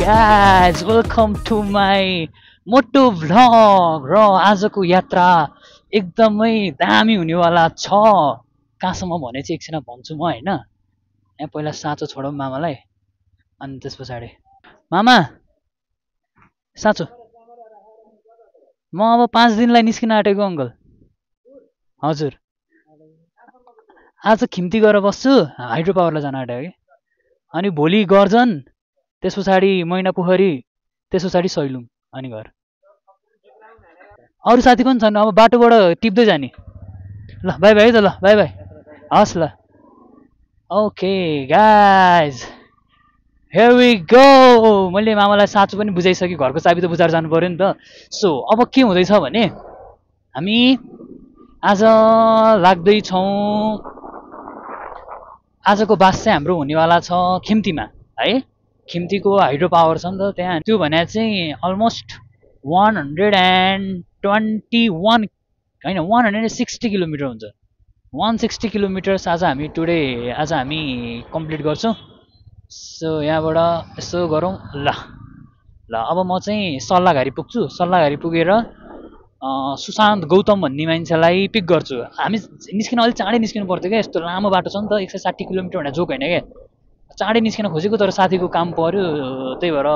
Guys, welcome to my मोटो vlog र आजको यात्रा एकदमै दामी हुनेवाला छ। कहाँसम्म भने चाहिँ एकछिन भन्छु म हैन। यहाँ पहिला साँचो छोडौँ मामालाई अनि त्यस पछाडि मामा साँचो म अब 5 दिनलाई निस्किन आँटेको अङ्कल। हजुर आज खिम्ती गएर बस्छु, हाइड्रो पावरलाई जान आँटेको कि। अनि भोलि गर्जन, त्यस पछाडि मैनापोखरी, त्यस पछाडि सैलुङ अनि घर। अरू साथी पनि छन्, अब बाटोबाट टिप्दै जाने। ल बाई बाई त, ल बाई बाई, हस् ल। Okay guys, here we go. मैले मामालाई साँचो पनि बुझाइसकेँ, घरको चाबी त बुझाएर जानु पर्यो नि त। सो अब के हुँदैछ भने हामी आज लाग्दैछौँ, आजको बास चाहिँ हाम्रो हुनेवाला छ खिम्तीमा है। खिम्तीको हाइड्रो पावर छ नि त त्यहाँ। त्यो भने चाहिँ अलमोस्ट 121 होइन 160 किलोमिटर हुन्छ। 160 किलोमिटर्स आज हामी कम्प्लिट गर्छौँ। सो यहाँबाट यसो गरौँ ल। अब म चाहिँ सल्लाघारी पुग्छु। सल्लाघारी पुगेर सुशान्त गौतम भन्ने मान्छेलाई पिक गर्छु। हामी निस्किन अलिक चाँडै निस्किनु पर्थ्यो क्या, यस्तो लामो बाटो छ नि त। 160 किलोमिटर भने जोक होइन क्या। चाँडै निस्किन खोजेको तर साथीको काम पर्यो, त्यही भएर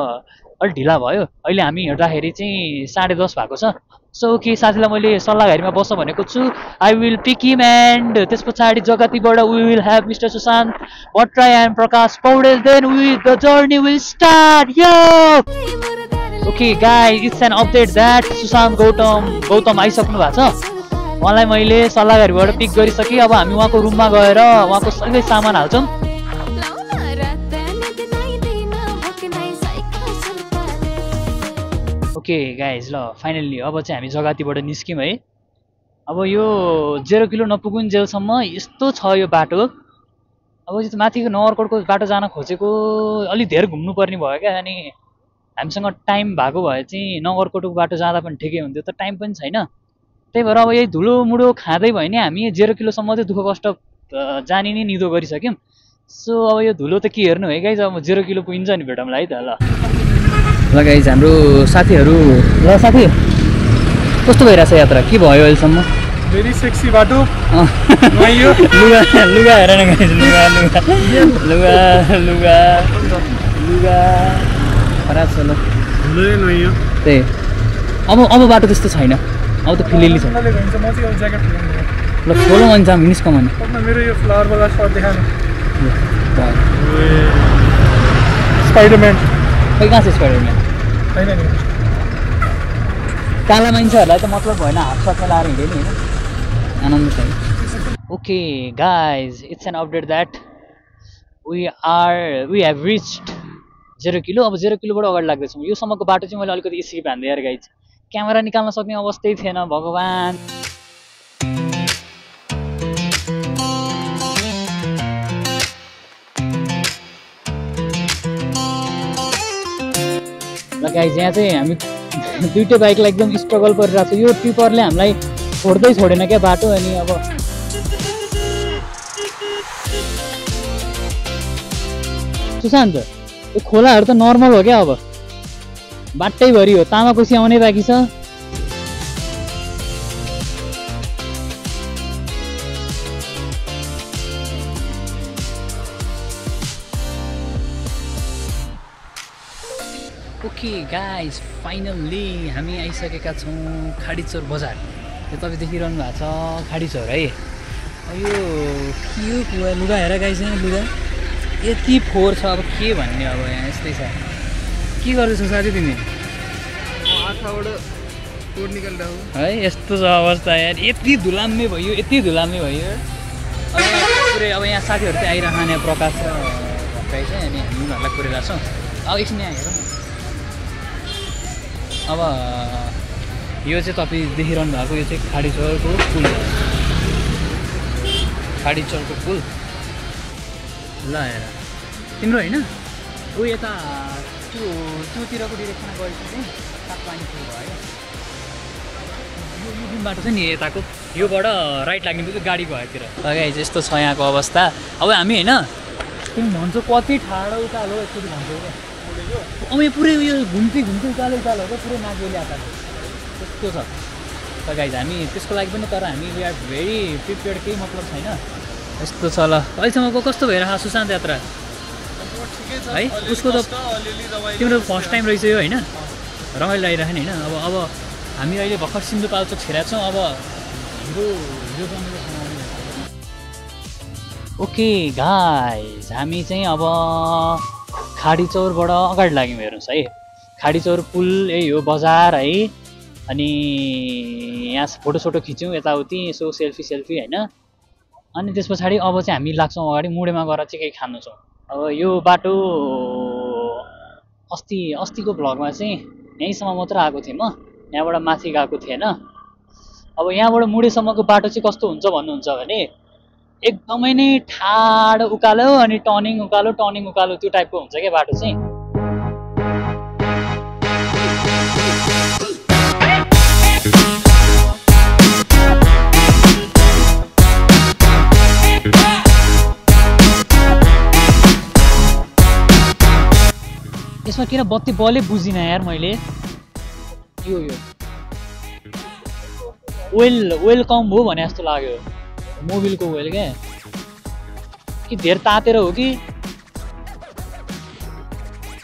अलिक ढिला भयो। अहिले हामी हिँड्दाखेरि चाहिँ 10:30 भएको छ। सो कि साथीलाई मैले सल्लाघारीमा बस्छ भनेको छु। I will pick him and त्यस पछाडि जगतीबाट we will have mister Sushant Bhattarai and Prakash Paudel. Then the journey will start. यो okay guys, it's an update that Sushant Gautam आइसक्नु भएको छ। उहाँलाई मैले सल्लाघारीबाट पिक गरिसकेँ। अब हामी उहाँको रुममा गएर उहाँको सबै सामान हाल्छौँ। ओके गाइज, ल फाइनल्ली अब चाहिँ हामी जगतीबाट निस्क्यौँ है। अब यो 0 किलो नपुगुन्जेलसम्म यस्तो छ यो बाटो। अब यो माथिको नगरकोटको बाटो जान खोजेको अलिक धेरै घुम्नुपर्ने भयो क्या। अनि हामीसँग टाइम भएको भए चाहिँ नगरकोटको बाटो जाँदा पनि ठिकै हुन्थ्यो, तर टाइम पनि छैन। त्यही भएर अब यही धुलो मुडो खाँदै भयो नि हामी 0 किलोसम्म चाहिँ दुःख कष्ट जानी नै निदो गरिसक्यौँ। सो अब यो धुलो त के हेर्नु है गाइज, अब 0 किलो पुगिन्छ नि भेटौँला है त। ल गाइज, हाम्रो साथीहरू, ल साथी कस्तो भइरहेछ यात्रा, के भयो अहिलेसम्म? भेरी सेक्सी बाटो। लुगा हेर न गाइज, लुगा खराब छ। ल त्यही अब बाटो त्यस्तो छैन, अब त फिलिली छ। ल खोलो अनि जाम निस्कम अनि। मेरो यो फ्लावर वाला सर्ट देखानु। स्पाइडरम्यान खै कहाँ छ स्पाइडरम्यान? छैन नि, काला मान्छेहरूलाई त मतलब भएन, हात साथमा लाएर हिँड्यो नि होइन, आनन्द छ। Okay guys, it's an update that we have reached 0 kilo. अब 0 किलोबाट अगाडि लाग्दैछौँ। यो सम्मको बाटो चाहिँ मैले अलिकति स्किप हान्दै यार गाइज, क्यामेरा निकाल्न सक्ने अवस्थै थिएन भगवान्। ल गाइज, यहाँ चाहिँ हामी दुइटै बाइकलाई एकदम स्ट्रगल गरिरहेको छ। यो टिपरले हामीलाई छोडेन क्या बाटो। अनि अब सुशान्त, यो खोलाहरू त नर्मल हो क्या, अब बाटैभरि हो, तामाकोसी आउनै बाँकी छ। ओके गाइज, फाइनल्ली हामी आइसकेका छौँ खाडीचौर बजार। यो तपाईँ देखिरहनु भएको छ खाडीचौर है। यो लुगा हेर गाइज, यहाँ लुगा यति फोहोर छ, अब के भन्ने। अब यहाँ यस्तै छ। के गर्दैछौ साथी तिमी? है यस्तो छ अवस्था यार, यति धुलाम्मे भयो। पुरै अब यहाँ साथीहरू चाहिँ आइरहने प्रकाश र भट्टराई चाहिँ, अनि हामी उनीहरूलाई पुऱ्याइरहेको छौँ। अब एकछिन यहाँ हेरौँ। अब यो चाहिँ तपाईँ देखिरहनु भएको यो चाहिँ खाडी चौरको पुल हो। खाडी चौरको पुल ल हेर तिम्रो होइन ऊ यता त्योतिरको डिरेक्सनमा गएपछि चाहिँ सात पानी पुल भयो यो जुन बाटो छ नि यताको योबाट राइट लाग्ने बित्तिकै गाडी भएतिर अगाडि चाहिँ यस्तो छ यहाँको अवस्था। अब हामी होइन तिमी भन्छौ कति ठाडो उकालो यसरी भन्छौ क्या अब यो पुरै उयो घुम्ती उकालो हो क्या पुरै नागेली आकार त्यस्तो छ त गाइज हामी त्यसको लागि पनि तर हामी वी आर भेरी प्रिपेयर्ड केही मतलब छैन यस्तो छ ल। अहिलेसम्मको कस्तो भइरहेको सुशान्त यात्रा है उसको त तिम्रो फर्स्ट टाइम रहेछ यो होइन रमाइलो लागिरहेको नि होइन। अब हामी अहिले भर्खर सिन्धुपाल्चोक छिरेका छौँ अब ओके गाइज हामी चाहिँ अब खाडी चौरबाट अगाडि लाग्यौँ हेर्नुहोस् है खाडी चौर पुल यही हो बजार है अनि यहाँ फोटोसोटो खिच्यौँ यताउति यसो सेल्फी होइन अनि त्यस पछाडि अब चाहिँ हामी लाग्छौँ अगाडि मुडेमा गएर चाहिँ केही खानु छौँ। अब यो बाटो अस्तिको भ्लगमा चाहिँ यहीँसम्म मात्र आएको थिएँ म यहाँबाट माथि गएको थिएन। अब यहाँबाट मुडेसम्मको बाटो चाहिँ कस्तो हुन्छ भन्नुहुन्छ भने एकदमै नै ठाडो उकालो अनि टर्निङ उकालो त्यो टाइपको हुन्छ क्या बाटो चाहिँ। यसमा किन बत्ती बलै बुझिनँ यार मैले यो ओइल कम हो भने जस्तो लाग्यो मोबिलको ओइल क्या कि धेरै तातेर हो कि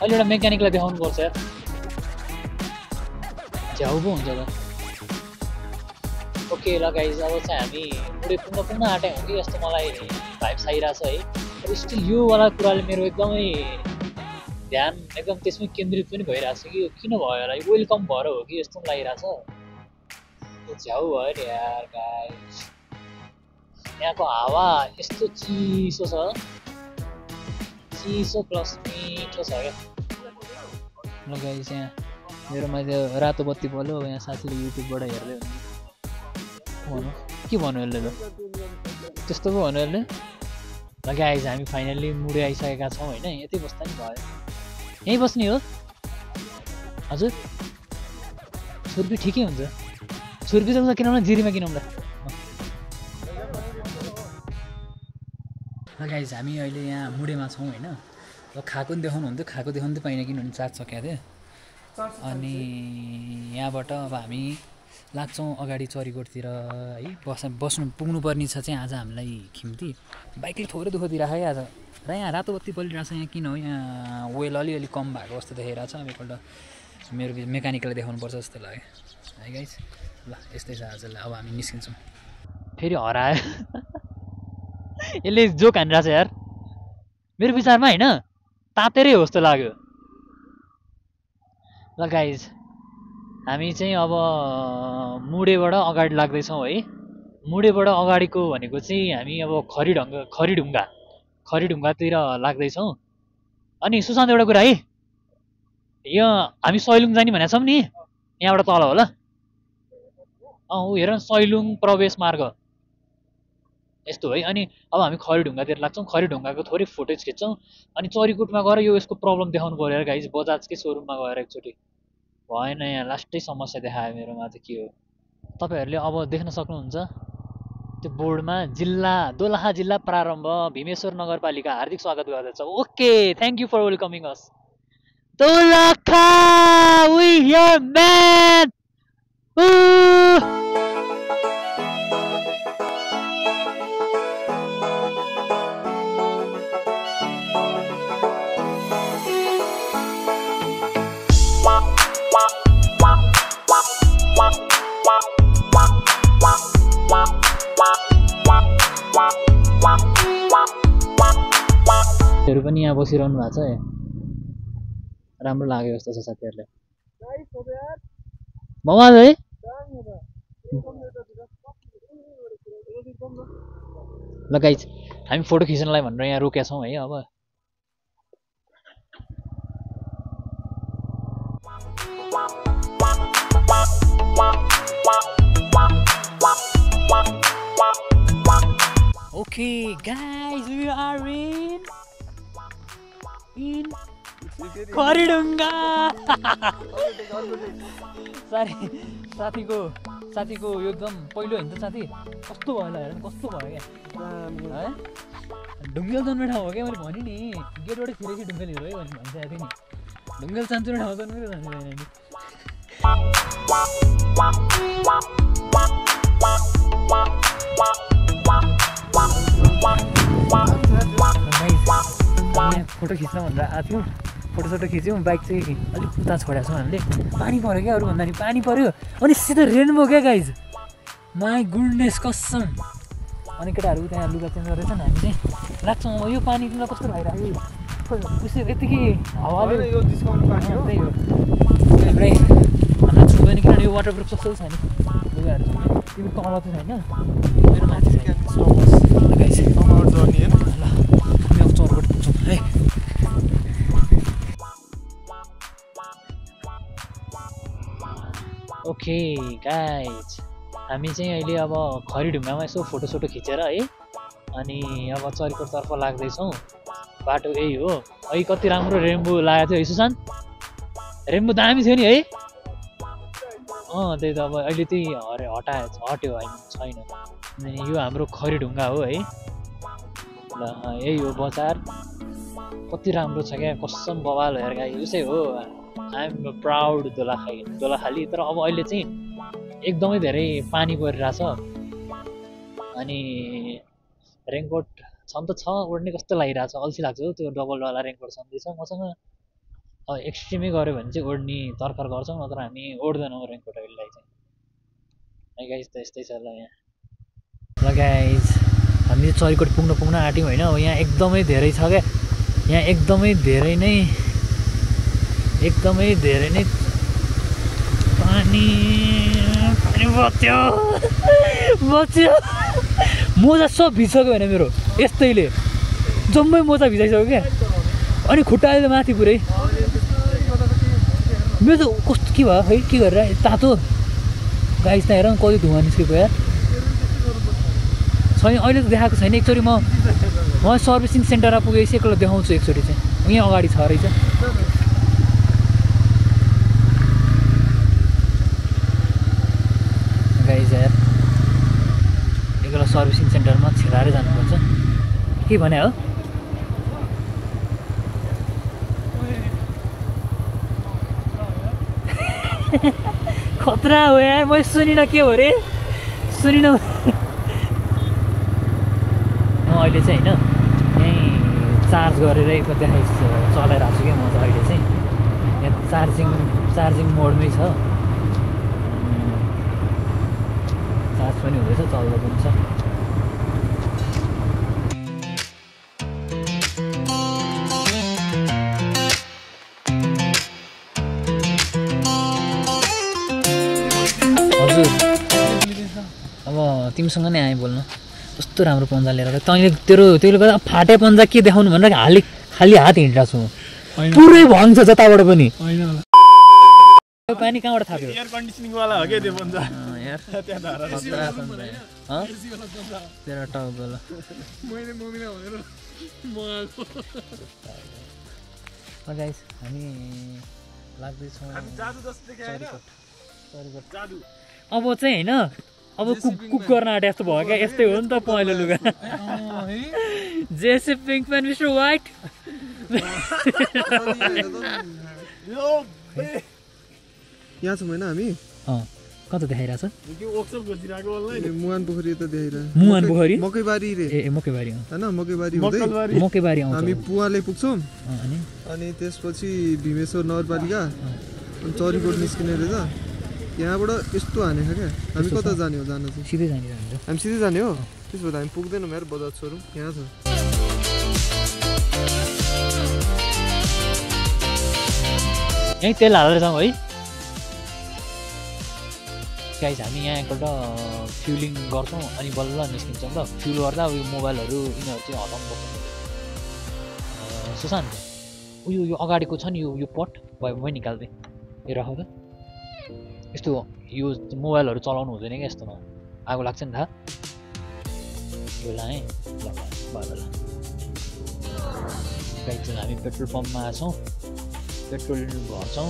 अहिले एउटा मेकानिकलाई देखाउनु पर्छ यार झ्याउ पो हुन्छ त। ओके ल गाइज अब चाहिँ हामी पुरै पुग्न आँटे हो कि जस्तो मलाई भाइब्स आइरहेछ है तर स्टिल योवाला कुराले मेरो एकदमै ध्यान एकदम त्यसमै केन्द्रित पनि भइरहेछ कि किन भयो होला ओइल कम भएर हो कि यस्तो पनि लागिरहेछ झ्याउ भयो नि यार गाइज। यहाँको हावा यस्तो चिसो छ चिसो प्लस मिठो छ क्या ल गाइज। यहाँ मेरोमा त्यो रातो बत्ती बल्यो यहाँ साथीले युट्युबबाट हेर्दै भन्नु के भन्नु यसले त त्यस्तो पो भन्नु यसले ल गाइज हामी फाइनल्ली मुडे आइसकेका छौँ होइन यतै बस्दा नि भयो यहीँ बस्ने हो हजुर छुर्पी ठिकै हुन्छ छुर्पी त किनौँ न जिरीमा किनौँ ल। गाइज हामी अहिले यहाँ मुडेमा छौँ होइन अब खाएको पनि देखाउनु हुन्थ्यो खाएको देखाउनु त पाइनँ किनभने चार्ज सकिएको थियो अनि यहाँबाट अब हामी लाग्छौँ अगाडि चरीकोटतिर है बस्नु पुग्नुपर्ने छ चाहिँ आज हामीलाई खिम्ती बाइकले थोरै दुःख दिइरहेको है आज र यहाँ रातो बत्ती बलिरहेको छ यहाँ किन हो यहाँ ओइल अलिअलि कम भएको जस्तो देखिरहेको छ अब एकपल्ट मेरो मेकानिकलाई देखाउनुपर्छ जस्तो लाग्यो है गाइज। ल यस्तै छ आजलाई अब हामी निस्किन्छौँ फेरि हरायो यसले जोक हानिरहेको छ यार मेरो विचारमा होइन तातेरै हो जस्तो लाग्यो। ल गाइज हामी चाहिँ अब मुडेबाट अगाडि लाग्दैछौँ है मुडेबाट अगाडिको भनेको चाहिँ हामी अब खरीढुङ्गातिर लाग्दैछौँ। अनि सुशान्त एउटा कुरा है यो हामी सैलुङ जाने भनेको छौँ नि यहाँबाट तल होला ऊ हेर सैलुङ प्रवेश मार्ग यस्तो है। अनि अब हामी खरीढुङ्गातिर लाग्छौँ खरीढुङ्गाको थोरै फुटेज खिच्छौँ अनि चरीकोटमा गएर यो यसको प्रब्लम देखाउनु पऱ्यो यार गाइज बजाजकै सोरुममा गएर एकचोटि भएन यहाँ लास्टै समस्या देखायो मेरोमा त के हो तपाईँहरूले अब देख्न सक्नुहुन्छ त्यो बोर्डमा दोलखा जिल्ला प्रारम्भ भीमेश्वर नगरपालिका हार्दिक स्वागत गर्दछ। Okay thank you for welcoming us Dolakha we here man. हरू पनि यहाँ बसिरहनु भएको छ राम्रो लाग्यो जस्तो छ साथीहरूलाई बवाल है। ल गाइज हामी फोटो खिच्नलाई भनेर यहाँ रोकेका छौँ है अब Okay, guys, we are in खरिडुङ्गा साथीको यो एकदम पहिलो होइन त साथी कस्तो भयो होला हेर कस्तो भयो क्या है ढुङ्गेल जन्मे ठाउँ हो क्या मैले भने नि गेटबाट छिरेपछि ढुङ्गेल हिँड्यो है भन्छ थिएँ नि ढुङ्गेल सान्चुने ठाउँ जन्मेर जान्दैन नि फोटो खिच्न भनेर आएको थियौँ फोटोसोटो खिच्यौँ बाइक चाहिँ अलिक उता छोडेको छौँ हामीले पानी पऱ्यो क्या अरू भन्दा नि पानी पऱ्यो अनि सिधै रेनबो क्या गाइज माई गुडनेस कसम अनि केटाहरू त्यहाँ लुगा चेन्ज गरेछन् हामी चाहिँ लाग्छौँ अब यो पानी तिमीलाई कस्तो भइरहेको त्यसै यतिकै हावाले त्यही हो हाम्रै हामीलाई छुँदैन किनभने यो वाटरप्रुफ जस्तो छ नि लुगाहरू तिमी तल चाहिँ छैन मेरो माथि छ गाइज ल हामी अब चौरबाट पुग्छौँ है ओके गाइज हामी चाहिँ अहिले अब खरिढुङ्गामा यसो फोटोसोटो खिचेर है अनि अब चरीकोटतर्फ लाग्दैछौँ बाटो यही हो है कति राम्रो रेम्बो लागेको थियो है सुशान्त रेम्बो दामी थियो नि है त्यही त अब अहिले त्यही हट्यो होइन छैन अनि यो हाम्रो खरिढुङ्गा हो है ल यही हो बजार कति राम्रो छ क्या कसम बवाल हेर गाई यसै हो आइएम प्राउड दोलाखाली तर अब अहिले चाहिँ एकदमै धेरै पानी परिरहेछ अनि रेनकोट छन त छ ओड्ने कस्तो लागिरहेछ अल्छी लाग्छ हो त्यो डबलवाला रेनकोट छँदैछ मसँग अब एक्सट्रिमै गऱ्यो भने चाहिँ ओड्ने तर्खर गर्छौँ नत्र हामी ओड्दैनौँ रेनकोट अहिलेलाई चाहिँ है गाइज त यस्तै छ ल यहाँ ल गाइज हामी चरीकोट पुग्न आँट्यौँ होइन अब यहाँ एकदमै धेरै छ क्या यहाँ एकदमै धेरै नै पानी बच्यो मोजा सब भिजिसक्यो भने मेरो यस्तैले जम्मै मोजा भिजाइसक्यो क्या अनि खुट्टा अहिले माथि पुरै मेरो त कस्तो के भयो खै के गरेर तातो गाइस त हेर कति धुवा निस्केको यार छैन अहिले त देखाएको छैन एकचोटि म सर्भिसिङ सेन्टरमा पुगेपछि एकपल्ट देखाउँछु एकचोटि चाहिँ यहाँ अगाडि छ रहेछ गाइस यार एकपल्ट सर्भिसिङ सेन्टरमा छिराएर जानुपर्छ के भने हो खतरा हो यार मैले सुनिनँ के हो रे सुनिनँ म अहिले चाहिँ होइन यहीँ चार्ज गरेर देखाइ चलाइरहेको छु क्या म त अहिले चाहिँ यहाँ चार्जिङ मोडमै छ चार्ज पनि हुँदैछ चल्दा पनि छ हजुर अब तिमीसँग नै आएँ बोल्न कस्तो राम्रो पन्जा लिएर तैँले त्यसले गर्दा फाटे पन्जा के देखाउनु भनेर खाली हात हिँडिरहेको छु पुरै भन्छ जताबाट पनि पानी कहाँबाट थाप्यो एयर कन्डिसनिङ वाला हो के त्यो पन्जा यार त्यहाँ धारा तेरा टाउ बोला मैले मम्मीले भनेर मगाएको गाइस हामी लाग्दैछौँ जादु जस्तो देखाएर जादु अब चाहिँ हैन अब कुक गर्न आँटे जस्तो भयो क्या यस्तै हो नि त पहेँलो लुगा जेसे पिङ्क प्यान्ट मिस्टर व्हाइट यहाँ छौँ होइन हामी कता देखाइरहेछ मुहान पोखरी त देखाइरहेको मुहान पोखरी मकैबारी रे ए मकैबारी होइन मकैबारी आउँछ हामी पुवाले पुग्छौँ अनि त्यसपछि भीमेश्वर नगरपालिका अनि चरीकोट निस्किने रहेछ यहाँबाट यस्तो हानेछ क्या हामी कता जाने हो जान चाहिँ सिधै जाने हामी सिधै जाने हो त्यसो भए हामी पुग्दैनौँ यार बजाज सोरुम यहाँ छ यहीँ तेल हालेर जाउँ है गाइस हामी यहाँ एकपल्ट फ्युलिङ गर्छौँ अनि बल्ल निस्किन्छौँ त फ्युल गर्दा उयो मोबाइलहरू यिनीहरू चाहिँ हटाउनु पर्छ सुशान्त उयो यो अगाडिको छ नि यो पट भयो म निकाल्दै यो राख त यस्तो यो मोबाइलहरू चलाउनु हुँदैन क्या यस्तोमा आगो लाग्छ नि थाहा यो लाएँ ल भयो ल गाइज हामी पेट्रोल पम्पमा छौँ पेट्रोल भर्छौँ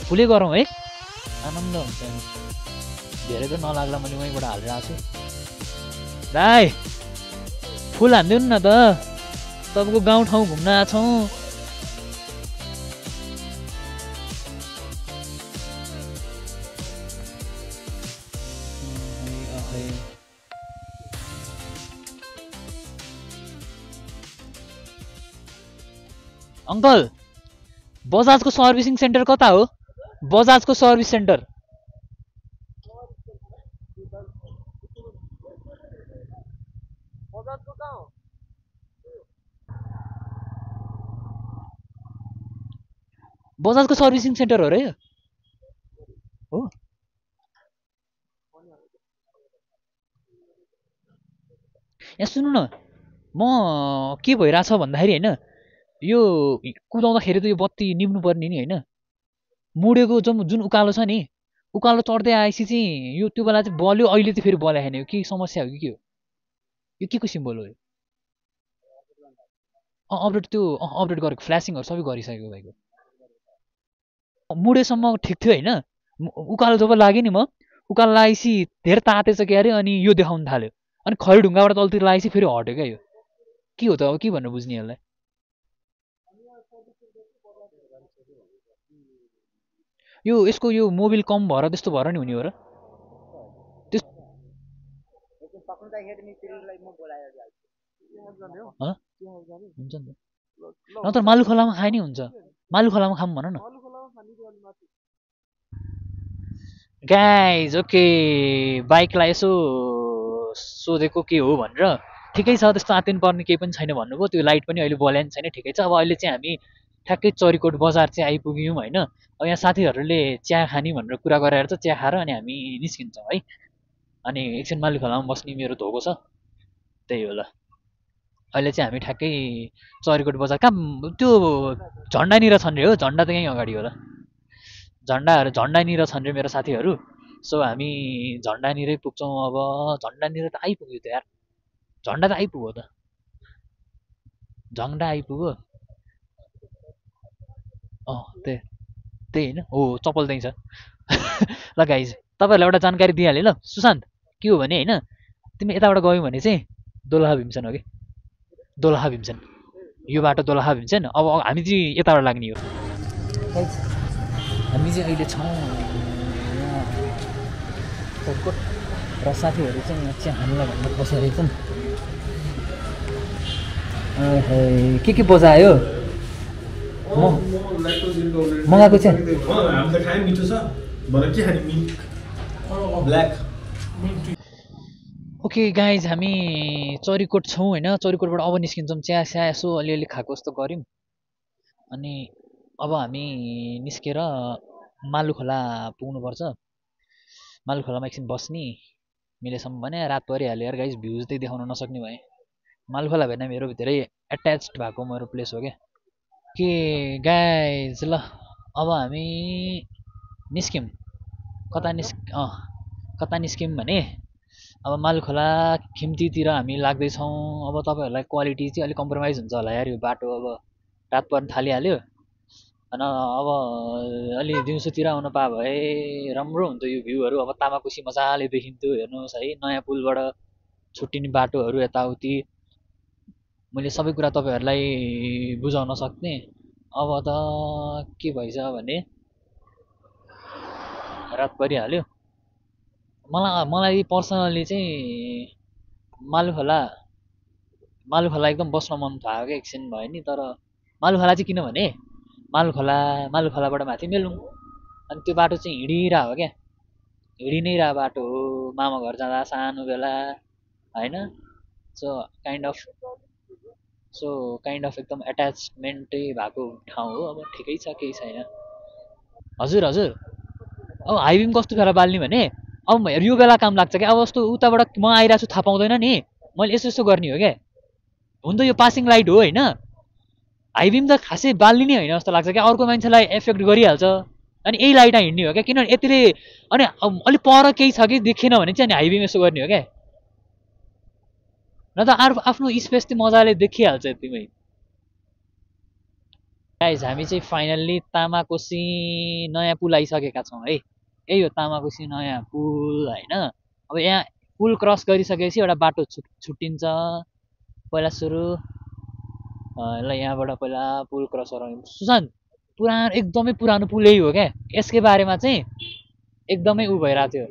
फुलै गरौँ है आनन्द हुन्छ धेरै त नलाग्ला मैले वहीँबाट हालेर आएको छु दाइ फुल हानिदिनु न त तपाईँको गाउँठाउँ घुम्न आएको छौँ अङ्कल बजाजको सर्भिसिङ सेन्टर कता हो बजाजको सर्भिस सेन्टर बजाजको सर्भिसिङ सेन्टर हो र यो हो यहाँ सुन्नु न म के भइरहेछ भन्दाखेरि होइन यो कुदाउँदाखेरि त यो बत्ती निप्नु पर्ने नि होइन मुडेको जुन उकालो छ नि उकालो चढ्दै आएपछि चाहिँ यो त्यो बेला चाहिँ बल्यो अहिले चाहिँ फेरि बल्या छैन यो के समस्या हो कि के हो यो के को सिम्बल हो यो अपडेट त्यो अपडेट गरेको फ्ल्यासिङहरू सबै गरिसकेको भाइको मुडेसम्म ठिक थियो होइन उकालो जब लाग्यो नि म उकालो लागेपछि धेरै तातेछ क्या अरे अनि यो देखाउनु थाल्यो अनि खै ढुङ्गाबाट तलतिर लागेपछि फेरि हट्यो क्या यो के हो त अब के भन्नु बुझ्ने यसलाई यो यसको यो मोबिल कम भएर त्यस्तो भएर नि हुने हो र त्यस हुन्छ नि त नत्र मालु खोलामा खाए नि हुन्छ मालु खोलामा खाऊँ भन न गाइज ओके बाइकलाई यसो सोधेको के हो भनेर ठिकै छ त्यस्तो आत्तिनु पर्ने केही पनि छैन भन्नुभयो त्यो लाइट पनि अहिले बल्या छैन ठिकै छ अब अहिले चाहिँ हामी ठ्याक्कै चरीकोट बजार चाहिँ आइपुग्यौँ होइन अब यहाँ साथीहरूले चिया खाने भनेर कुरा गरेर चाहिँ चिया खाएर अनि हामी निस्किन्छौँ है अनि एकछिन मालु खोलामा बस्ने मेरो धोको छ त्यही हो ल अहिले चाहिँ हामी ठ्याक्कै चरीकोट बजार कहाँ त्यो झन्डानिर छन् रे हो झन्डा त यहीँ अगाडि हो ल झन्डानिर छन् रे मेरो साथीहरू सो हामी झन्डानिरै पुग्छौँ अब झन्डानिर त आइपुग्यो त यार झन्डा त आइपुग्यो त झन्डा आइपुग्यो त्यही होइन हो चप्पल त्यहीँ छ ल गाइज तपाईँहरूलाई एउटा जानकारी दिइहालेँ ल सुशान्त के हो भने होइन तिमी यताबाट गयौ भने चाहिँ दोलखा भीमसेन हो कि दोलखा भीमसेन यो बाटो दोलखा भीमसेन अब हामी चाहिँ यताबाट लाग्ने हो हामी चाहिँ अहिले छौँ चौकोट र साथीहरू चाहिँ यहाँ चिया खानुलाई भनेर बसिरहेको छन् के बजायो मगाएको चिया ओके गाइज हामी चरीकोट छौँ होइन चरीकोटबाट अब निस्किन्छौँ चिया स्या यसो अलिअलि खाएको जस्तो गऱ्यौँ अनि अब हामी निस्केर मालु खोला पुग्नुपर्छ मालु खोलामा एकछिन बस्ने मिलेसम्म भने रात परिहाल्यो यार गाइज भ्युज चाहिँ देखाउन नसक्ने भए मालु खोला भेट्न मेरो धेरै एट्याच्ड भएको मेरो प्लेस हो क्या के गाइज ल अब हामी निस्क्यौँ कता निस्क्यौँ भने अब मालु खोला खिम्तीतिर हामी लाग्दैछौँ अब तपाईँहरूलाई क्वालिटी चाहिँ अलिक कम्प्रोमाइज हुन्छ होला यार यो बाटो अब रात पर्न थालिहाल्यो होइन अब अलि दिउँसोतिर आउनु पाए भए राम्रो हुन्थ्यो यो भ्यूहरू अब तामाकोसी मजाले देखिन्थ्यो हेर्नुहोस् है नयाँ पुलबाट छुट्टिने बाटोहरू यताउति मैले सबै कुरा तपाईँहरूलाई बुझाउन सक्ने अब त के भइछ भने रात परिहाल्यो मलाई पर्सनली चाहिँ मालु खोला एकदम बस्न मन भएको क्या एकछिन भयो नि तर मालु खोला चाहिँ किनभने मालु खोलाबाट माथि मेलुङ अनि त्यो बाटो चाहिँ हिँडिरहेको हो क्या हिँडि नै रह बाटो हो मामा घर जाँदा सानो बेला होइन सो काइन्ड अफ एकदम एट्याचमेन्टै भएको ठाउँ हो अब ठिकै छ केही छैन हजुर अब हाइबिम कस्तो बेला बाल्ने भने अब यो बेला काम लाग्छ क्या अब जस्तो उताबाट म आइरहेको छु थाहा पाउँदैन नि मैले यसो गर्ने हो क्या हुन त यो पासिङ लाइट हो होइन हाइबिम त खासै बाल्ने नै होइन जस्तो लाग्छ क्या अर्को मान्छेलाई एफेक्ट गरिहाल्छ अनि यही लाइटमा हिँड्ने हो क्या किनभने यतिले अनि अलिक पर केही छ कि देखेन भने चाहिँ अनि हाइवेमा यसो गर्ने हो क्या न त आफ्नो स्पेस चाहिँ मजाले देखिहाल्छ यतिमै गाइज हामी चाहिँ फाइनल्ली तामाकोसी नयाँ पुल आइसकेका छौँ है यही हो तामाकोसी नयाँ पुल होइन अब यहाँ पुल क्रस गरिसकेपछि एउटा बाटो छुट्टिन्छ पहिला सुरु ल यहाँबाट पहिला पुल क्रस गराउने सुशान्त पुरानो एकदमै पुरानो पुल यही हो क्या यसकै बारेमा चाहिँ एकदमै उ भइरहेको थियो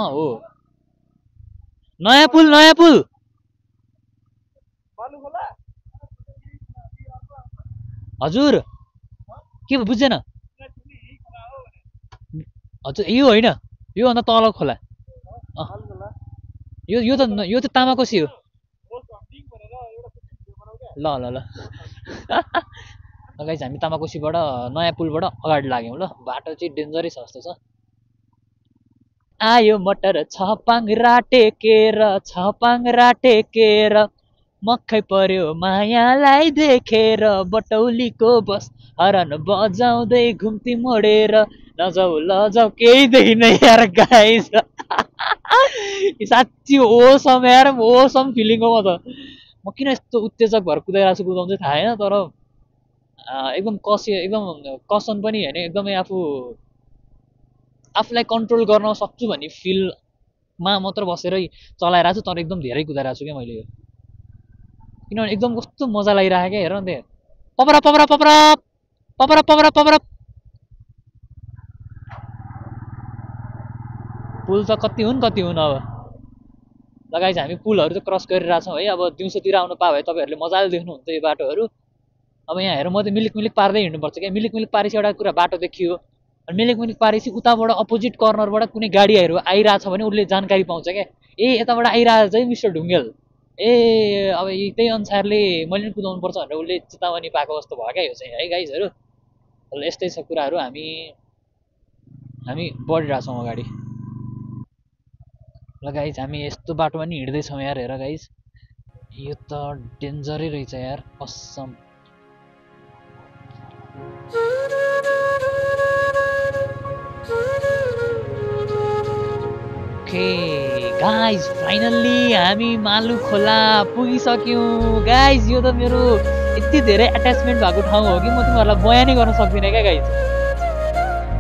हो नयाँ पुल हजुर के बुझेन हजुर यो होइन योभन्दा तल खोला यो त तामाकोसी हो ल गाइस हामी तामाकोसीबाट नयाँ पुलबाट अगाडि लाग्यौँ ल बाटो चाहिँ डेन्जरै छ जस्तो छ आयो मटर छपाङ राटेकेर मक्खै पर्यो मायालाई देखेर बटौलीको बस हरन बजाउँदै घुम्ती मोडेर लजाउ केही देखिन यार गाइस साँच्ची ओसम यार ओसम फिलिङ हो म त म किन यस्तो उत्तेजक भएर कुदाइरहेको छु कुदाउनु चाहिँ थाहा होइन तर एकदम कसन पनि होइन एकदमै आफूलाई कन्ट्रोल गर्न सक्छु भन्ने फिलमा मात्र बसेरै चलाइरहेको छु तर एकदम धेरै कुदाइरहेको छु क्या मैले यो किनभने एकदम कस्तो मजा लागिरहेको क्या हेर न त्यहाँ पपरा पुल त कति हुन् अब लगाइ चाहिँ हामी पुलहरू त क्रस गरिरहेछौँ है अब दिउँसोतिर आउनु पायो भए तपाईँहरूले मजाले देख्नुहुन्छ यो बाटोहरू अब यहाँ हेर म त मिलिक पार्दै हिँड्नुपर्छ क्या मिलिक पारेपछि एउटा कुरा बाटो देखियो अनि मिलिक पारेपछि उताबाट अपोजिट कर्नरबाट कुनै गाडीहरू आइरहेछ भने उसले जानकारी पाउँछ क्या ए यताबाट आइरहेछ है मिस्टर ढुङ्गेल ए अब त्यही अनुसारले मैले पनि कुदाउनु पर्छ भनेर उसले चेतावनी पाएको जस्तो भयो क्या यो चाहिँ है गाइजहरू यस्तै छ कुराहरू हामी बढिरहेछौँ अगाडि ल गाइज हामी यस्तो बाटोमा नि हिँड्दैछौँ यार हेर गाइज यो त डेन्जरै रहेछ यार कसम ओके गाइज फाइनल्ली हामी मालु खोला पुगिसक्यौँ गाइज यो त मेरो यति धेरै एट्याचमेन्ट भएको ठाउँ हो कि म तिमीहरूलाई बयानै गर्न सक्दिनँ क्या गाइज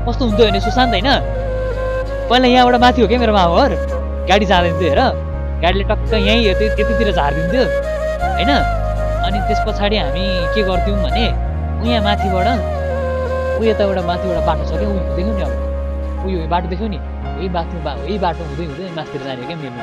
कस्तो हुन्थ्यो भने सुशान्त होइन पहिला यहाँबाट माथि हो क्या मेरो मामाघर गाडी जाँदैन थियो हेर गाडीले टक्क यहीँ त्यतितिर झारिदिन्थ्यो होइन अनि त्यस पछाडि हामी के गर्थ्यौँ भने यहाँ माथिबाट यताबाट माथिबाट बाटो छ क्या उयो देख्यौँ नि अब उयो बाटो देख्यौँ नि यही बाटो हुँदै माथितिर जाने क्या मेरो